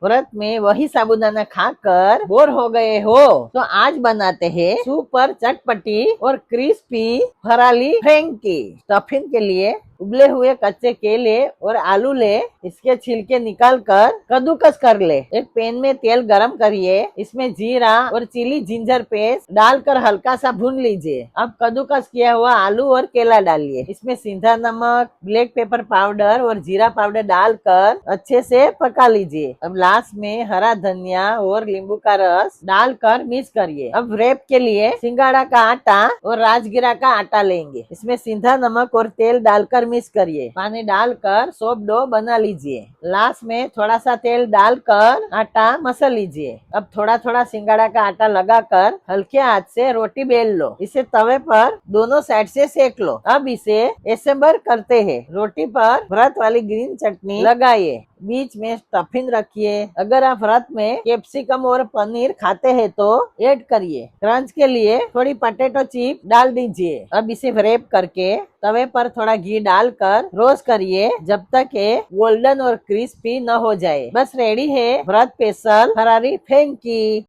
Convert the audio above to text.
व्रत में वही साबूदाना खाकर बोर हो गए हो तो आज बनाते हैं सुपर चटपटी और क्रिस्पी फराली फ्रेंकी। स्टफिंग के लिए उबले हुए कच्चे केले और आलू ले, इसके छिलके निकाल कर कद्दूकस कर ले। एक पैन में तेल गरम करिए, इसमें जीरा और चिली जिंजर पेस्ट डालकर हल्का सा भून लीजिए। अब कद्दूकस किया हुआ आलू और केला डालिए, इसमें सिंधा नमक, ब्लैक पेपर पाउडर और जीरा पाउडर डालकर अच्छे से पका लीजिए। अब लास्ट में हरा धनिया और नींबू का रस डालकर मिक्स करिए। अब रैप के लिए सिंगाड़ा का आटा और राजगिरा का आटा लेंगे, इसमें सिंधा नमक और तेल डालकर मिक्स करिए। पानी डालकर सॉफ्ट डो बना लीजिए। लास्ट में थोड़ा सा तेल डालकर आटा मसल लीजिए। अब थोड़ा थोड़ा सिंगाड़ा का आटा लगाकर हल्के हाथ से रोटी बेल लो। इसे तवे पर दोनों साइड से सेक लो। अब इसे असेंबल करते हैं। रोटी पर व्रत वाली ग्रीन चटनी लगाइए, बीच में स्टफिंग रखिए। अगर आप व्रत में कैप्सिकम और पनीर खाते हैं तो ऐड करिए। क्रंच के लिए थोड़ी पोटैटो चिप डाल दीजिए। अब इसे रैप करके तवे पर थोड़ा घी डालकर रोस्ट करिए जब तक ये गोल्डन और क्रिस्पी न हो जाए। बस रेडी है व्रत स्पेशल फरारी फ्रेंकी।